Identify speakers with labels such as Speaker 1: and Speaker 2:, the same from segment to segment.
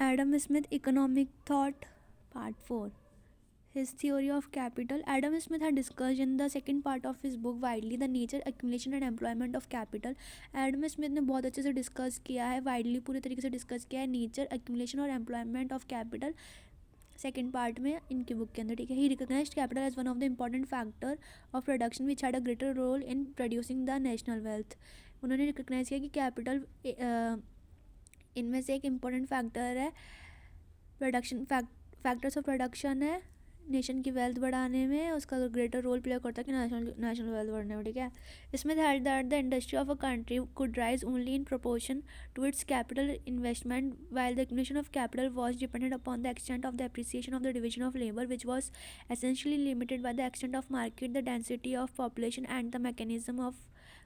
Speaker 1: Adam Smith, Economic Thought, Part 4. His theory of capital. Adam Smith had discussed in the second part of his book widely the nature, accumulation and employment of capital. Adam Smith ने बहुत अच्छे से discuss किया है, widely पूरी तरीके से discuss किया है नेचर, एक्यूमुलेशन और employment of capital second part में इनकी बुक के अंदर. ठीक है. He recognised capital as one of the important factor of production which had a greater role in producing the national wealth. उन्होंने रिकॉग्नाइज किया कि कैपिटल इनमें से एक इम्पॉर्टेंट फैक्टर है, प्रोडक्शन फैक्टर्स ऑफ प्रोडक्शन है नेशन की वेल्थ बढ़ाने में, उसका ग्रेटर रोल प्ले करता है कि नेशनल वेल्थ बढ़ने में. ठीक है. इसमें held that the industry of a country could rise only in proportion to its capital investment while the accumulation of capital was dependent upon the extent of the appreciation of the division of labour which was essentially limited by the extent of market, the density of population and the mechanism of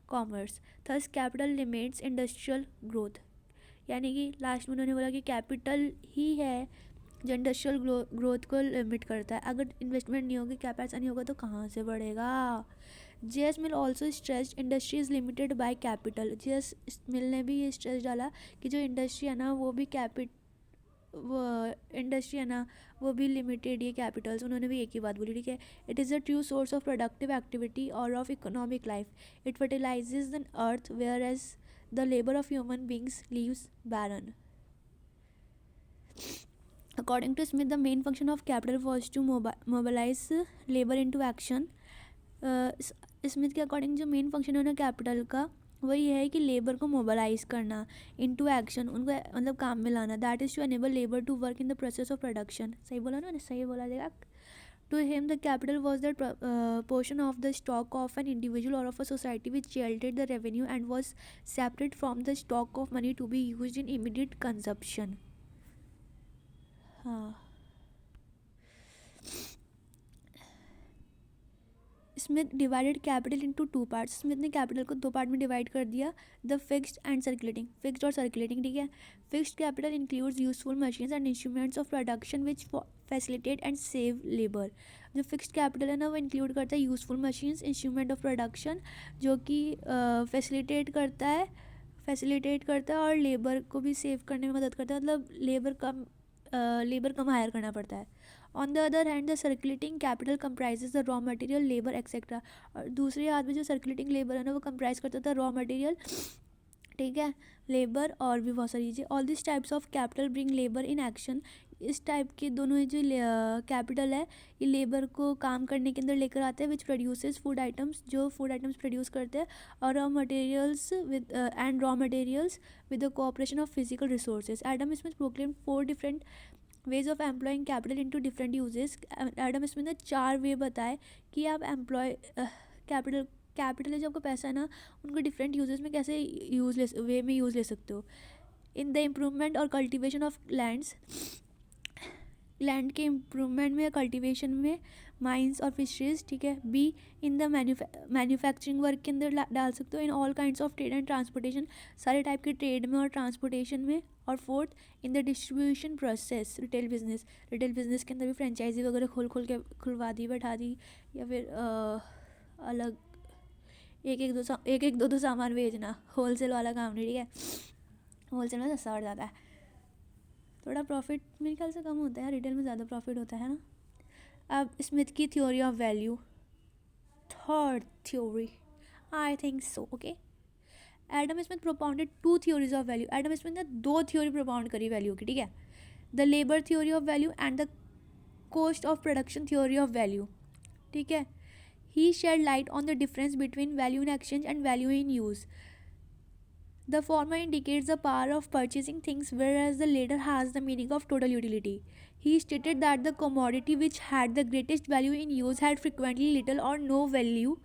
Speaker 1: commerce. Thus capital limits industrial growth. यानी कि last में उन्होंने बोला कि capital ही है जो industrial growth को limit करता है. अगर इन्वेस्टमेंट नहीं होगी, क्या पैसा नहीं होगा तो कहाँ से बढ़ेगा. J S Mill also stressed industry is limited by capital. J S Mill ने भी ये स्ट्रेस डाला कि जो इंडस्ट्री है ना वो भी इंडस्ट्री है ना वो भी लिमिटेड ये कैपिटल्स. उन्होंने भी एक ही बात बोली. ठीक है. It is a true source of productive activity और of economic life. It fertilises the earth whereas the labour of human beings leaves barren. According to Smith, the main function of capital was to mobilize labor into action. Smith के according जो main function है ना capital का वो ये है कि labour को मोबालाइज करना इनटू एक्शन, उनको मतलब काम में लाना. That is to enable labour to work in the process of production. सही बोला ना, सही बोला देगा. To him, the capital was that portion of the stock of an individual or of a society which yielded the revenue and was separate from the stock of money to be used in immediate consumption. हाँ. Smith divided capital into two parts. Smith ने capital को दो part में divide कर दिया, the fixed and circulating. Fixed और circulating. ठीक है. Fixed capital includes useful machines and instruments of production which facilitate and save labour. जो फिक्स्ड कैपिटल है ना वो इंक्लूड करता है useful machines, instrument of production जो कि फैसिलिटेट करता है और लेबर को भी सेव करने में मदद करता है. मतलब लेबर कम हायर करना पड़ता है. On the other hand the circulating capital comprises the raw material, labour etcetera. और दूसरे हाथ में जो सर्कुलेटिंग लेबर है ना वो कंप्राइज करता था रॉ मटेरियल, ठीक है, लेबर और भी बहुत सारी चीज़ें. All this types of capital bring labour in action. इस टाइप के दोनों जो कैपिटल है ये लेबर को काम करने के अंदर लेकर आते हैं. विच प्रोड्यूसेस फूड आइटम्स, जो फूड आइटम्स प्रोड्यूस करते हैं, और raw materials with the cooperation of physical resources. Adam Smith proclaim 4 different ways of employing capital into different uses. Adam Smith ने 4 वे बताए कि आप कैपिटल जो आपका पैसा है ना उनको डिफरेंट यूजेस में कैसे यूज़ ले सकते हो. इन द इम्प्रूवमेंट और कल्टिवेशन ऑफ लैंड के इम्प्रूवमेंट में, कल्टिवेशन में, माइंस और फिशरीज. ठीक है. Be in the manufacturing work के अंदर डाल सकते हो. In all kinds of trade and transportation, सारे टाइप के ट्रेड में और ट्रांसपोर्टेशन में. और fourth in the distribution process, retail business के अंदर भी फ्रेंचाइजी वगैरह खुलवा दी, बैठा दी, या फिर अलग एक दो सामान बेचना, होलसेल वाला काम नहीं. ठीक है. होलसेल में सस्ता पड़ जाता है, थोड़ा प्रॉफिट मेरे ख्याल से कम होता है, रिटेल में ज़्यादा प्रॉफिट होता है ना. अब स्मिथ की theory of value, third theory, I think so. Okay. Adam Smith propounded 2 theories of value. Adam Smith ने 2 थ्योरी प्रोपाउंड करी वैल्यू की. ठीक है. The labour theory of value and the cost of production theory of value. ठीक है. He shed light on the difference between value in exchange and value in use. The former indicates the power of purchasing things, whereas the latter has the meaning of total utility. He stated that the commodity which had the greatest value in use had frequently little or no value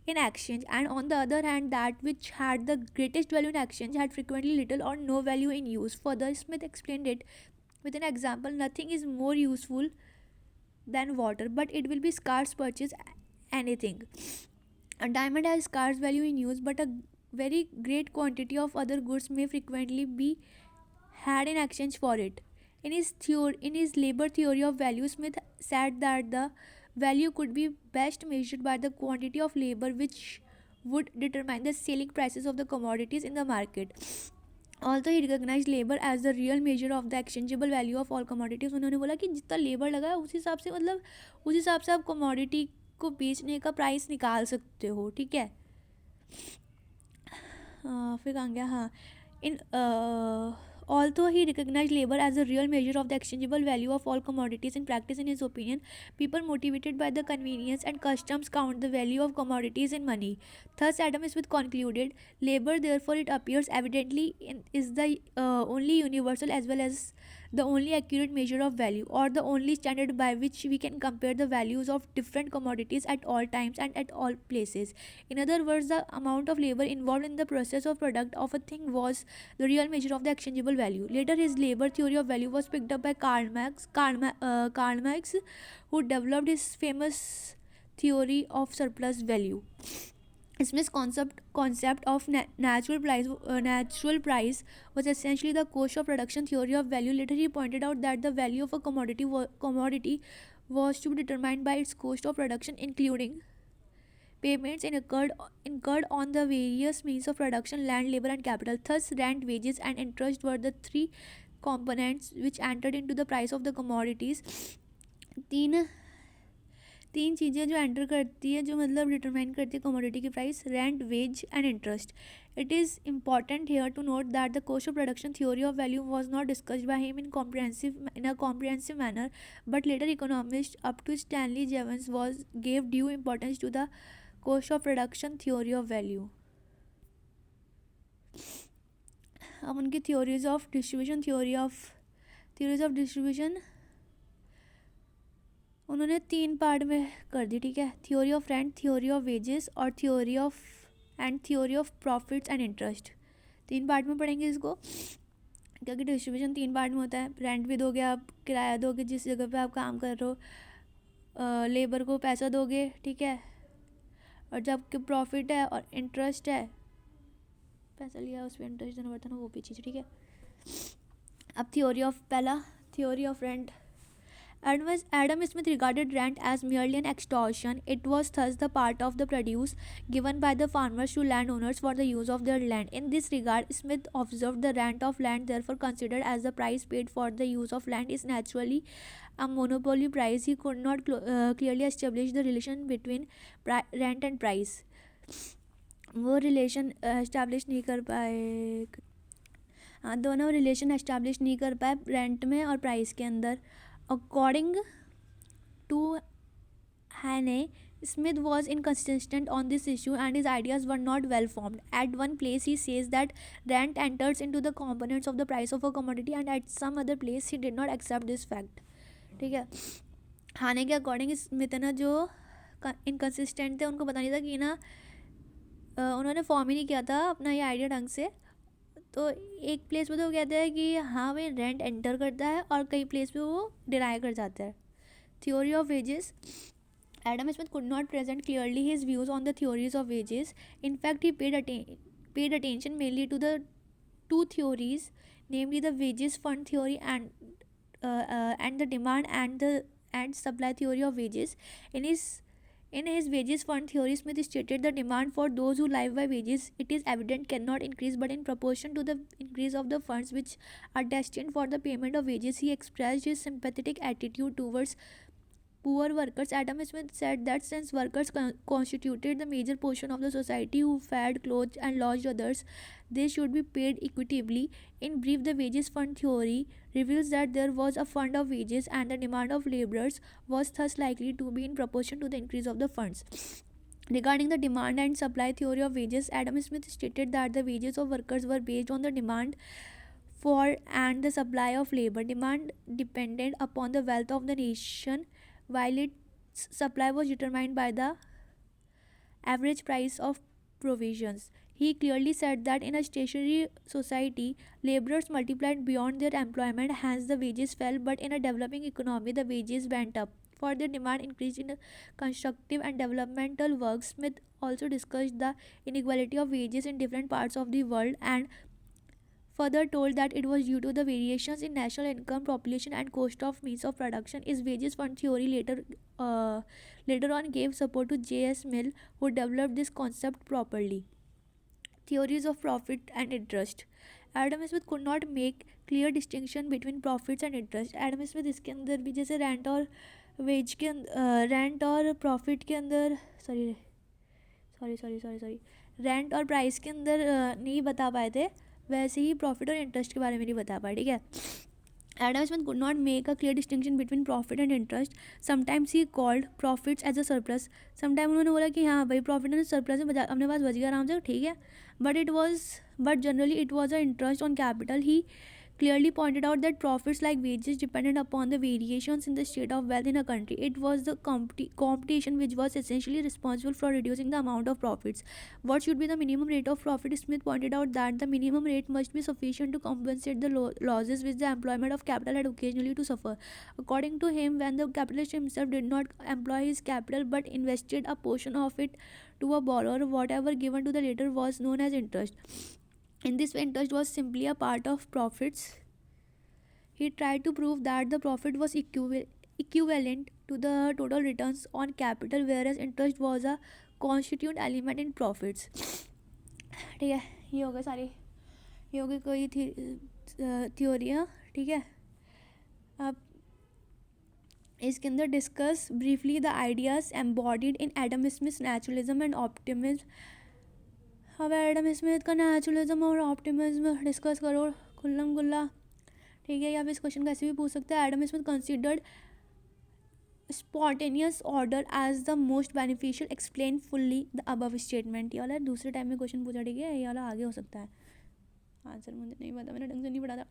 Speaker 1: in exchange, and on the other hand, that which had the greatest value in exchange had frequently little or no value in use. Further, Smith explained it with an example: nothing is more useful than water, but it will be scarce purchase anything. A diamond has scarce value in use, but a very great quantity of other goods may frequently be had in exchange for it. In his labor theory of value, Smith said that the value could be best measured by the quantity of labor which would determine the selling prices of the commodities in the market. Also he recognise labour as the real measure of the exchangeable value of all commodities. उन्होंने बोला कि जितना labour लगा है उस हिसाब से, मतलब उस हिसाब से आप कमोडिटी को बेचने का प्राइस निकाल सकते हो, ठीक है। फिर कहाँ गया, हाँ, इन although he recognized labor as a real measure of the exchangeable value of all commodities in practice, in his opinion, people motivated by the convenience and customs count the value of commodities in money. Thus, Adam Smith concluded, labor, therefore, it appears evidently is the only universal as well as the only accurate measure of value, or the only standard by which we can compare the values of different commodities at all times and at all places. In other words, the amount of labor involved in the process of product of a thing was the real measure of the exchangeable value. Later, his labor theory of value was picked up by Karl Marx, who developed his famous theory of surplus value. Smith's concept of natural price was essentially the cost of production theory of value. Later, he pointed out that the value of a commodity was to be determined by its cost of production, including payments incurred on the various means of production, land, labor, and capital. Thus, rent, wages, and interest were the three components which entered into the price of the commodities. तीन चीज़ें जो enter करती है, जो मतलब determine करती है commodity की price, rent, wage and interest. It is important here to note that the cost of production theory of value was not discussed by him in a comprehensive manner, but later economists up to Stanley Jevons gave due importance to the cost of production theory of value. अब उनकी theories of distribution उन्होंने 3 part में कर दी, ठीक है. Theory of rent, theory of wages और theory of profits and interest. 3 part में पढ़ेंगे इसको, क्योंकि डिस्ट्रीब्यूशन 3 पार्ट में होता है. रेंट भी दोगे आप, किराया दोगे जिस जगह पे आप काम कर रहे हो, लेबर को पैसा दोगे, ठीक है. और जब प्रॉफिट है और इंटरेस्ट है, पैसा लिया उस पर इंटरेस्ट देना पड़ता है ना, वो भी चीज़, ठीक है. अब theory of rent. Adam Smith regarded rent as merely an extortion. It was thus the part of the produce given by the farmers to landowners for the use of their land. In this regard, Smith observed the rent of land, therefore considered as the price paid for the use of land, is naturally a monopoly price. He could not clearly establish the relation between rent and price. वो relation establish नहीं कर पाए, हाँ, दोनों relation establish नहीं कर पाए rent में और प्राइस के अंदर. According to Hannay, Smith was inconsistent on this issue and his ideas were not well formed. At one place, he says that rent enters into the components of the price of a commodity, and at some other place, he did not accept this fact. ठीक है. हाने के according Smith ना जो inconsistent थे, उनको पता नहीं था कि ना उन्होंने फॉर्म ही नहीं किया था अपना ये आइडिया ढंग से. तो एक प्लेस पे तो कहते हैं कि हाँ भाई रेंट एंटर करता है, और कई प्लेस पे वो डिनाई कर जाता है. Theory of wages. Adam Smith could not present clearly his views on the theories of wages. In fact, he paid attention mainly to the 2 theories, namely the wages fund theory and the demand and supply theory of wages. In his wages fund theory, Smith stated the demand for those who live by wages, it is evident, cannot increase but in proportion to the increase of the funds which are destined for the payment of wages. He expressed his sympathetic attitude towards poor workers. Adam Smith said that since workers constituted the major portion of the society who fed, clothed and lodged others, they should be paid equitably. In brief, the wages fund theory reveals that there was a fund of wages and the demand of laborers was thus likely to be in proportion to the increase of the funds. Regarding the demand and supply theory of wages, Adam Smith stated that the wages of workers were based on the demand for and the supply of labor. Demand depended upon the wealth of the nation, while its supply was determined by the average price of provisions. He clearly said that in a stationary society, laborers multiplied beyond their employment, hence the wages fell, but in a developing economy, the wages went up. Further, demand increased in constructive and developmental work. Smith also discussed the inequality of wages in different parts of the world and further told that it was due to the variations in national income, population and cost of means of production. His wages fund theory later on gave support to J.S. Mill, who developed this concept properly. Theories of profit and interest. Adam Smith could not make clear distinction between profits and interest. Adam Smith इसके अंदर भी जैसे rent और veg के rent और profit के अंदर sorry sorry sorry sorry sorry rent और प्राइस के अंदर नहीं बता पाए थे, वैसे ही प्रॉफिट और इंटरेस्ट के बारे में नहीं बता पाए. ठीक है. Adam Smith could not make a clear distinction between profit and interest. Sometimes he called profits as a surplus. Sometimes उन्होंने बोला कि हाँ भाई प्रॉफिट एंड सरप्लस है, अपने पास बच गया आराम से, ठीक है. But generally it was a interest on capital. He clearly pointed out that profits like wages depended upon the variations in the state of wealth in a country. It was the competition which was essentially responsible for reducing the amount of profits. What should be the minimum rate of profit? Smith pointed out that the minimum rate must be sufficient to compensate the losses which the employment of capital had occasionally to suffer. According to him, when the capitalist himself did not employ his capital but invested a portion of it to a borrower, whatever given to the latter was known as interest. In this way, interest was simply a part of profits. He tried to prove that the profit was equivalent to the total returns on capital, whereas interest was a constituent element in profits. ठीक है, ये हो गए सारी, ये हो गई कोई थ्योरियाँ. ठीक है. अब इसके अंदर discuss briefly the ideas embodied in Adam Smith naturalism and optimism. अब एडम स्मिथ का नेचुरलिज्म और ऑप्टिमिज्म डिस्कस करो खुल्लम गुल्ला. ठीक है. या आप इस क्वेश्चन को ऐसे भी पूछ सकते हैं. Adam Smith considered spontaneous order as the most beneficial, explain fully the above statement. ये वाला दूसरे टाइम में क्वेश्चन पूछा. ठीक है. ये वाला आगे हो सकता है. आंसर मुझे नहीं पता, मैंने ढंग से नहीं पढ़ा था.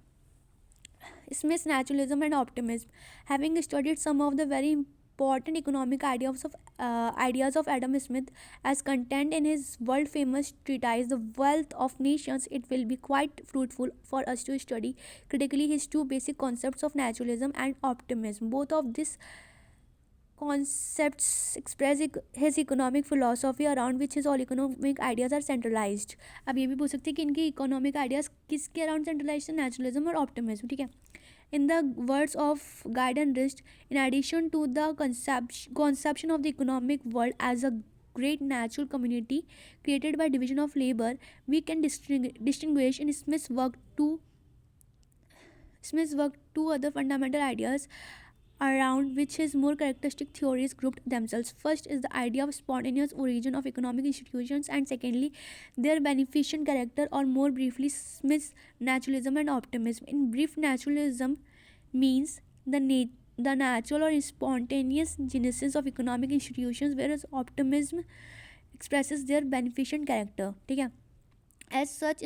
Speaker 1: Smith's naturalism and optimism. Having studied some of the very important economic ideas of Adam Smith as contained in his world famous treatise The Wealth of Nations, it will be quite fruitful for us to study critically his two basic concepts of naturalism and optimism. Both of these concepts express his economic philosophy around which his all economic ideas are centralized. अब ये भी पूछ सकते हैं कि इनके economic ideas किसके around centralised है? नेचुरलिज्म और ऑप्टिमिज्म. ठीक है. In the words of Guide and Rist, in addition to the conception of the economic world as a great natural community created by division of labor, we can distinguish in Smith's work two other fundamental ideas around which his more characteristic theories grouped themselves. First is the idea of spontaneous origin of economic institutions, and secondly, their beneficent character, or more briefly, Smith's naturalism and optimism. In brief, naturalism means the natural or spontaneous genesis of economic institutions, whereas optimism expresses their beneficent character. ठीक है. As such,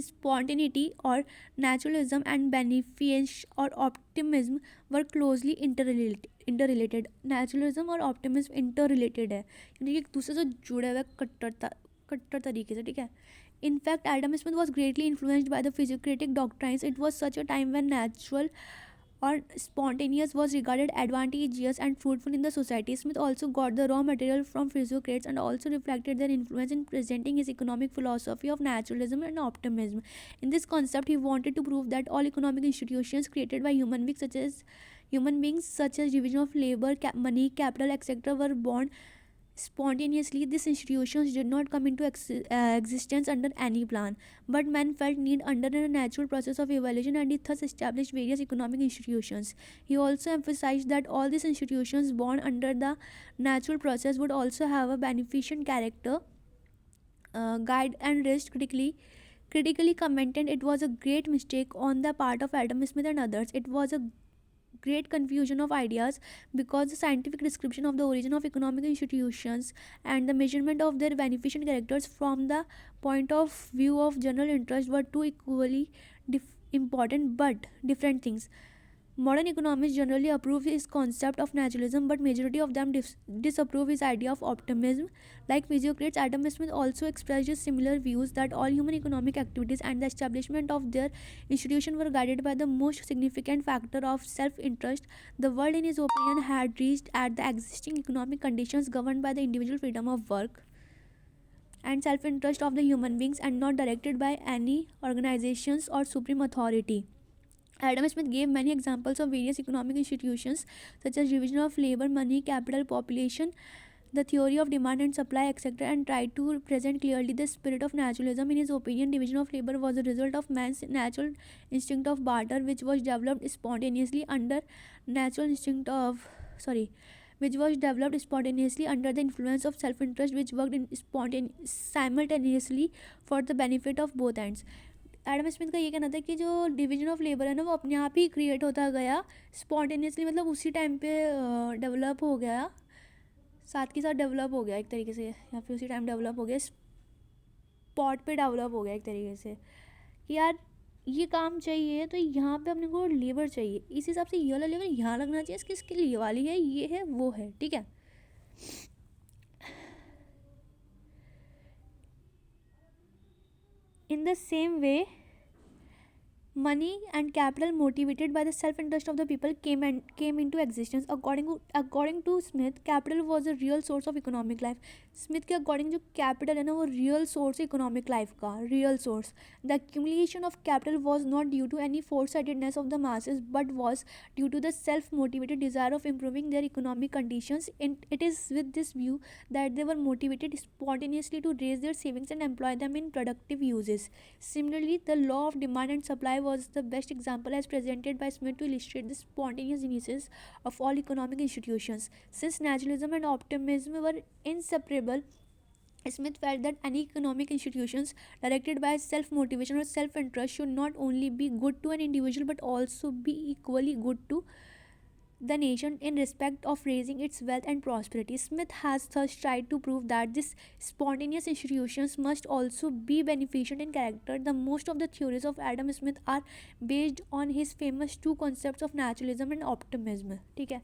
Speaker 1: spontaneity or naturalism and beneficence or optimism were closely interrelated. Naturalism और optimism interrelated है, यानी एक दूसरे से जुड़े हुए कट्टर तरीके से. ठीक है. In fact, Adam Smith was greatly influenced by the physiocratic doctrines. It was such a time when natural or spontaneous was regarded advantageous and fruitful in the society. Smith also got the raw material from physiocrats and also reflected their influence in presenting his economic philosophy of naturalism and optimism. In this concept, he wanted to prove that all economic institutions created by human beings such as division of labor, money, capital, etc., were born spontaneously. These institutions did not come into existence under any plan, but man felt need under a natural process of evolution, and he thus established various economic institutions. He also emphasized that all these institutions born under the natural process would also have a beneficent character. Guide and Rist critically commented it was a great mistake on the part of Adam Smith and others. It was a great confusion of ideas because the scientific description of the origin of economic institutions and the measurement of their beneficent characters from the point of view of general interest were two equally important but different things. Modern economists generally approve his concept of naturalism, but majority of them disapprove his idea of optimism. Like physiocrats, Adam Smith also expressed similar views that all human economic activities and the establishment of their institution were guided by the most significant factor of self-interest. The world, in his opinion, had reached at the existing economic conditions governed by the individual freedom of work and self-interest of the human beings and not directed by any organizations or supreme authority. Adam Smith gave many examples of various economic institutions such as division of labor, money, capital, population the theory of demand and supply, etc., and tried to present clearly the spirit of naturalism. In his opinion, division of labor was a result of man's natural instinct of barter, which was developed spontaneously under the influence of self-interest, which worked simultaneously for the benefit of both ends. Adam Smith का ये कहना था कि जो division of labour है ना वो अपने आप ही क्रिएट होता गया स्पॉन्टेनियसली, मतलब उसी टाइम पे डेवलप हो गया, साथ के साथ डेवलप हो गया एक तरीके से, या फिर उसी टाइम डेवलप हो गया, स्पॉट पे डेवलप हो गया एक तरीके से कि यार ये काम चाहिए तो यहाँ पे अपने को लेबर चाहिए, इस हिसाब से ये वाला लेबर यहाँ लगना चाहिए, इसकी स्किल ये वाली है, ये है वो है, ठीक है. In the same way, money and capital motivated by the self-interest of the people came into existence. According to Smith, capital was a real source of economic life. Smith के according जो capital है ना वो real source है economic life का, real source. The accumulation of capital was not due to any foresightedness of the masses, but was due to the self-motivated desire of improving their economic conditions. And it is with this view that they were motivated spontaneously to raise their savings and employ them in productive uses. Similarly, the law of demand and supply was the best example as presented by Smith to illustrate the spontaneous genesis of all economic institutions. Since naturalism and optimism were inseparable, Smith felt that any economic institutions directed by self-motivation or self-interest should not only be good to an individual but also be equally good to the nation in respect of raising its wealth and prosperity. Smith has thus tried to prove that these spontaneous institutions must also be beneficent in character. The most of the theories of Adam Smith are based on his famous two concepts of naturalism and optimism. ठीक है.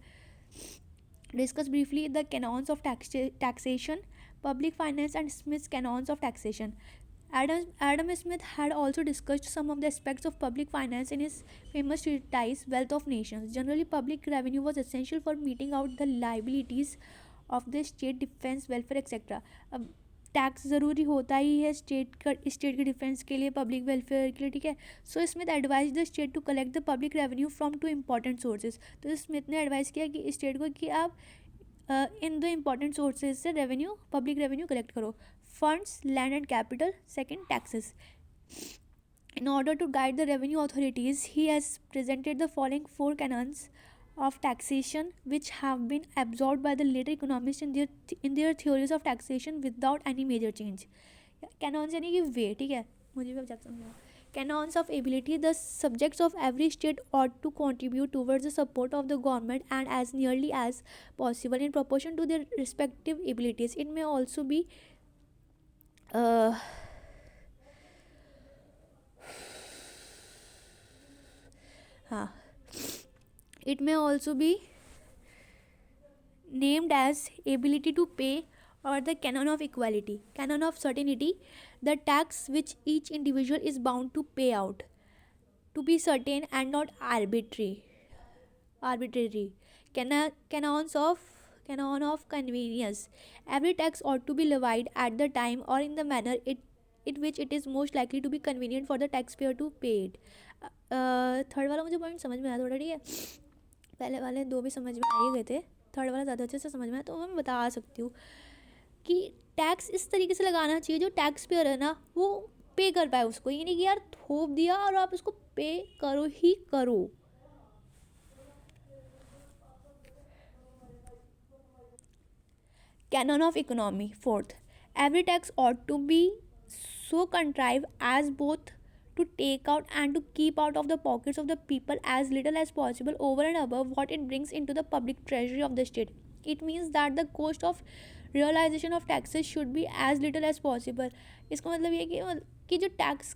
Speaker 1: Discuss briefly the canons of taxation, public finance, and Smith's canons of taxation. Adam Smith had also discussed some of the aspects of public finance in his famous treatise Wealth of Nations. Generally, public revenue was essential for meeting out the liabilities of the state, defense, welfare, etc. अब tax ज़रूरी होता ही है state के defence के लिए, public welfare के लिए, ठीक है. So Smith advise the state to collect the public revenue from two important sources. तो स्मिथ ने एडवाइस किया कि स्टेट को कि आप इन दो इम्पॉर्टेंट सोर्सेज से रेवेन्यू, पब्लिक रेवेन्यू कलेक्ट करो. Funds, land and capital. Second, taxes. In order to guide the revenue authorities, he has presented the following four canons of taxation, which have been absorbed by the later economists in their theories of taxation without any major change. Canons यानी कि way, ठीक है, मुझे भी अब जाकर समझाओ. Canons of ability. The subjects of every state ought to contribute towards the support of the government and as nearly as possible in proportion to their respective abilities. It may also be it may also be named as ability to pay or the canon of equality. Canon of certainty. The tax which each individual is bound to pay out to be certain and not arbitrary. Canon of convenience. Every tax ought to be levied at the time or in the manner in which it is most likely to be convenient for the taxpayer to pay it. Third वाला मुझे point समझ में आया थोड़ा, ठीक है. पहले वाले दो भी समझ में आ ही गए थे, थर्ड वाला ज़्यादा अच्छे से समझ में आया तो मैं बता सकती हूँ कि टैक्स इस तरीके से लगाना चाहिए जो टैक्स पेयर है ना वो पे कर पाए उसको, ये नहीं कि यार थोप दिया और आप उसको पे करो ही करो. Canon of economy. Fourth, every tax ought to be so contrived as both to take out and to keep out of the pockets of the people as little as possible over and above what it brings into the public treasury of the state. It means that the cost of realization of taxes should be as little as possible. इसका मतलब ये कि जो tax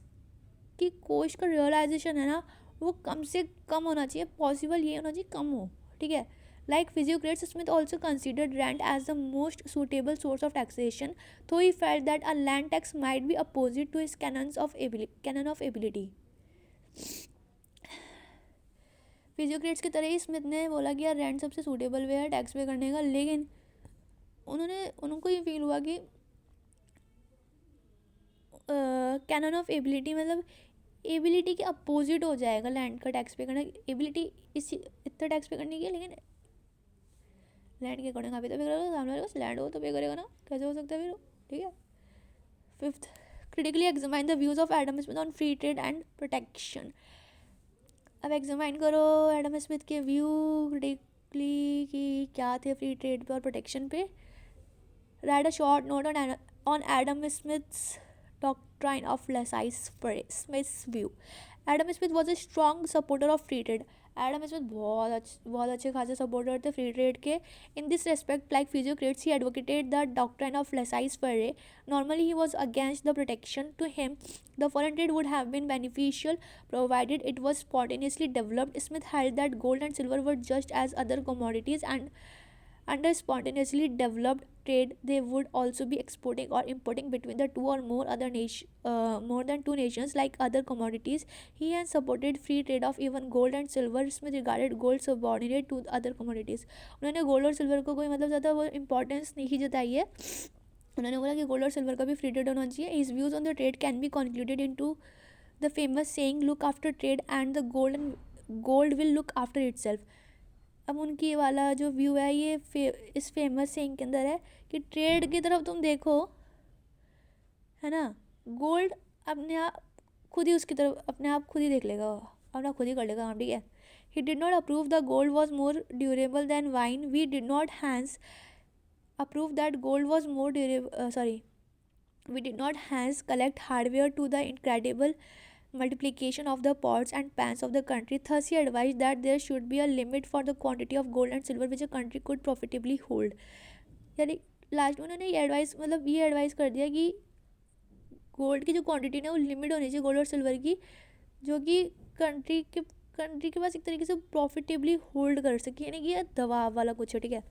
Speaker 1: की coast का realisation है ना वो कम से कम होना चाहिए, पॉसिबल ये होना चाहिए कम हो, ठीक है. Like physiocrats, Smith also considered rent as the most suitable source of taxation, though he felt that a land tax might be opposite to his canon of ability. फिजियोक्रेट्स की तरह ही स्मिथ ने बोला कि यार रेंट सबसे सूटेबल वे है tax पे करने का, लेकिन उनको ये फील हुआ कि कैनन ऑफ एबिलिटी मतलब एबिलिटी के अपोजिट हो जाएगा लैंड का टैक्स पे करना. एबिलिटी इतना टैक्स पे करने की है, लेकिन लैंड के अकॉर्डिंग आप भी तो पे करोगे, सामने वाले को लैंड हो तो पे करेगा ना, कैसे हो सकता है फिर? ठीक है। Fifth, critically examine the views of Adam Smith on free trade and protection. अब एग्जामाइन करो एडम स्मिथ के व्यू क्रिटिकली कि क्या थे फ्री ट्रेड पे और प्रोटेक्शन पे। Right a short note on Adam Smith's doctrine of Smith's view. Adam Smith was a strong supporter of free trade. Adam Smith बहुत अच्छे खासे सपोर्टर थे फ्री ट्रेड के. In this respect, like physiocrats, he advocated the doctrine of laissez-faire. Normally he was against the protection. To him, the foreign trade would have been beneficial provided it was spontaneously developed. Smith held that gold and silver were just as other commodities, and under spontaneously developed trade, they would also be exporting or importing between the two or more than two nations like other commodities. He has supported free trade of even gold and silver. Smith regarded gold subordinate to other commodities. उन्होंने gold और silver को कोई मतलब ज़्यादा वो importance नहीं जताई है. उन्होंने बोला कि गोल्ड और सिल्वर का भी फ्री ट्रेड होना चाहिए. His views on the trade can be concluded into the famous saying, look after trade and the gold will look after itself. अब उनकी वाला जो व्यू है ये इस फेमस सेइंग के अंदर है कि ट्रेड की तरफ तुम देखो, है ना, गोल्ड अपने आप खुद ही उसकी तरफ अपने आप खुद ही देख लेगा, अपना खुद ही कर लेगा काम. ठीक है. He did not approve the gold was more durable than wine. We did not hence approve that gold was more durable. We did not hence collect hardware to the incredible multiplication of the pots and pans of the country. Thus he advised that there should be a limit for the quantity of gold and silver which a country could profitably hold. यानी last में उन्होंने ये advice कर दिया कि gold की जो quantity है वो लिमिट होनी चाहिए गोल्ड और सिल्वर की, जो कि कंट्री के पास एक तरीके से प्रॉफिटेबली होल्ड कर सके, यानी कि दबाव वाला कुछ है. ठीक है.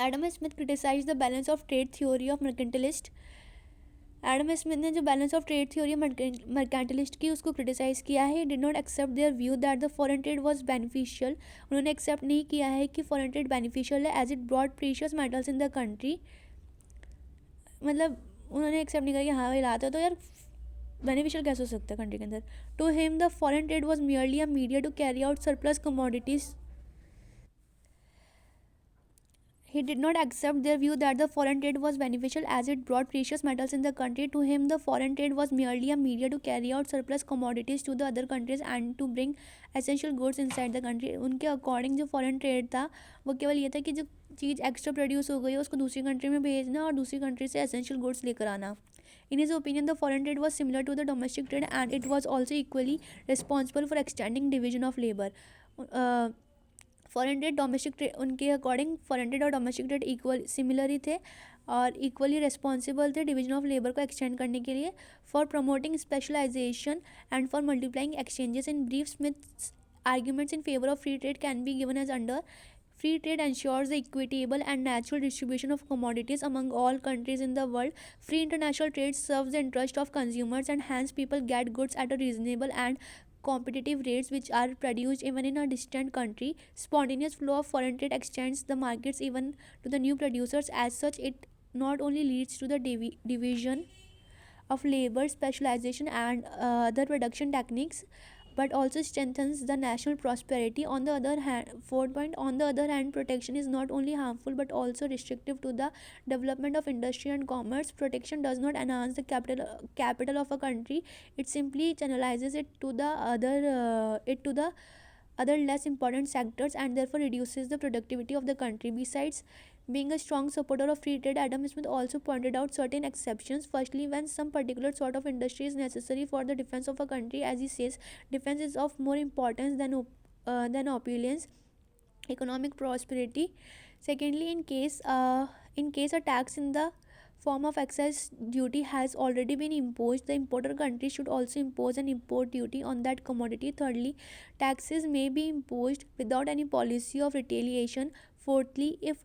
Speaker 1: Adam Smith criticise the balance of trade theory of mercantilist. Adam Smith ने जो balance of trade theory mercantilist की उसको क्रिटिसाइज़ किया है. Did not accept their view that the foreign trade was beneficial. उन्होंने एक्सेप्ट नहीं किया है कि फॉरेन ट्रेड बेनिफिशियल है as it brought precious metals in the country. मतलब उन्होंने एक्सेप्ट नहीं किया कि हाँ भाई लाते हो तो यार बेनिफिशियल कैसे हो सकता है कंट्री के अंदर. To him the foreign trade was merely a media to carry out surplus commodities. He did not accept their view that the foreign trade was beneficial as it brought precious metals in the country. To him, the foreign trade was merely a media to carry out surplus commodities to the other countries and to bring essential goods inside the country. उनके according जो foreign trade था वो केवल ये था कि जो चीज़ extra produce हो गई है उसको दूसरी कंट्री में भेजना और दूसरी कंट्री से एसेंशियल गुड्स लेकर आना. In his opinion, the foreign trade was similar to the domestic trade and it was also equally responsible for extending division of labor. Foreign trade domestic trade उनके according foreign trade और domestic trade equal similar ही थे और equally responsible थे division of labour को extend करने के लिए, for promoting specialisation and for multiplying exchanges. In brief, Smith's arguments in favor of free trade can be given as under: free trade ensures the equitable and natural distribution of commodities among all countries in the world. Free international trade serves the interest of consumers and hence people get goods at a reasonable and competitive rates which are produced even in a distant country. Spontaneous flow of foreign trade extends the markets even to the new producers. As such, it not only leads to the division of labor, specialization and other production techniques, but also strengthens the national prosperity. On the other hand, fourth point, on the other hand, protection is not only harmful but also restrictive to the development of industry and commerce. Protection does not enhance the capital of a country, it simply channelizes it to the other less important sectors and therefore reduces the productivity of the country. Besides being a strong supporter of free trade, Adam Smith also pointed out certain exceptions. Firstly, when some particular sort of industry is necessary for the defense of a country, as he says, defense is of more importance than opulence, economic prosperity. Secondly, in case a tax in the form of excise duty has already been imposed, the importer country should also impose an import duty on that commodity. Thirdly, taxes may be imposed without any policy of retaliation. Fourthly, if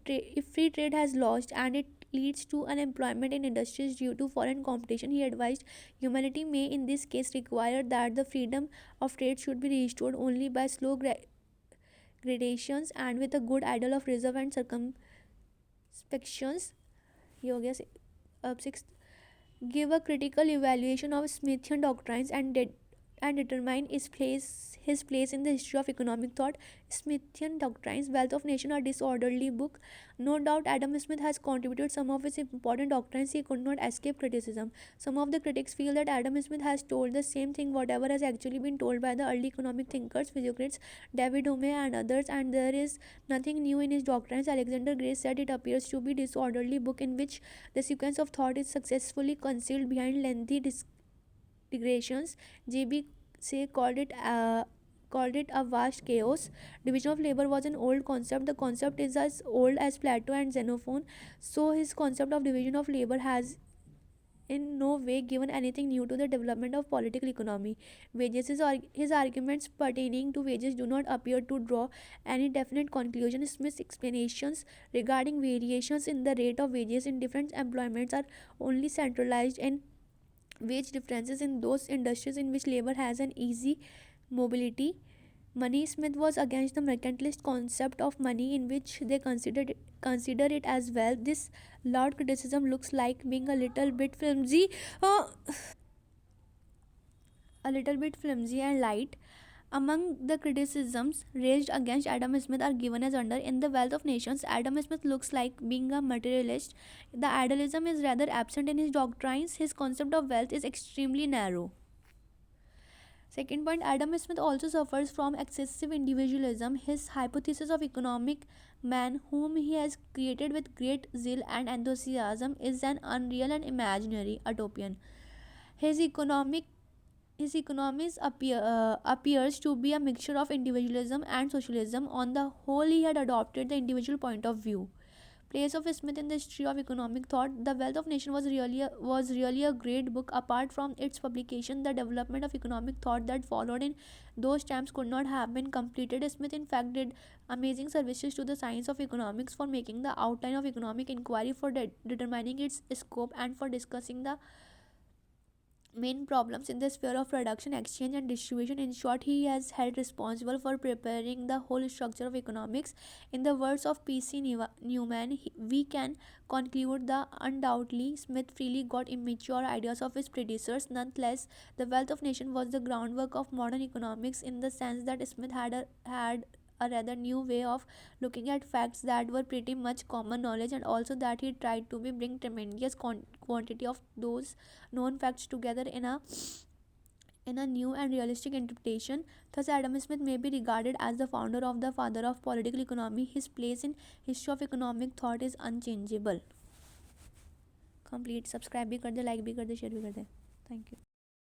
Speaker 1: free trade has lost and it leads to unemployment in industries due to foreign competition, he advised humanity may in this case require that the freedom of trade should be restored only by slow gradations and with a good ideal of reserve and circumspections. ये हो गया. अब six, give a critical evaluation of Smithian doctrines and determine its place his place in the history of economic thought. Smithian doctrines, Wealth of Nation, a disorderly book. No doubt Adam Smith has contributed some of his important doctrines. He could not escape criticism. Some of the critics feel that Adam Smith has told the same thing whatever has actually been told by the early economic thinkers, physiocrats David Hume and others, and there is nothing new in his doctrines. Alexander Gray said it appears to be disorderly book in which the sequence of thought is successfully concealed behind lengthy digressions. J.B. Say called it a vast chaos. Division of labor was an old concept. The concept is as old as Plato and Xenophon. So his concept of division of labor has in no way given anything new to the development of political economy. His arguments pertaining to wages do not appear to draw any definite conclusion. Smith's explanations regarding variations in the rate of wages in different employments are only centralized in wage differences in those industries in which labor has an easy mobility. Money Smith was against the mercantilist concept of money in which they consider it as wealth. This loud criticism looks like being a little bit flimsy and light. Among the criticisms raised against Adam Smith are given as under: in The Wealth of Nations, Adam Smith looks like being a materialist. The idealism is rather absent in his doctrines. His concept of wealth is extremely narrow. Second point, Adam Smith also suffers from excessive individualism. His hypothesis of economic man, whom he has created with great zeal and enthusiasm, is an unreal and imaginary utopian. His economic his economies appears to be a mixture of individualism and socialism. On the whole, he had adopted the individual point of view. Place of Smith in the history of economic thought. The Wealth of Nation was really a great book. Apart from its publication, the development of economic thought that followed in those times could not have been completed. Smith, in fact, did amazing services to the science of economics, for making the outline of economic inquiry, for determining its scope, and for discussing the main problems in the sphere of production, exchange, and distribution. In short, he has held responsible for preparing the whole structure of economics. In the words of P.C. Newman, we can conclude that undoubtedly Smith freely got immature ideas of his predecessors. Nonetheless, the Wealth of Nation was the groundwork of modern economics, in the sense that Smith had a rather new way of looking at facts that were pretty much common knowledge, and also that he tried to bring tremendous quantity of those known facts together in a new and realistic interpretation. Thus, Adam Smith may be regarded as the father of political economy. His place in history of economic thought is unchangeable. Complete. Subscribe भी कर दे, like भी कर दे, share भी कर दे. Thank you.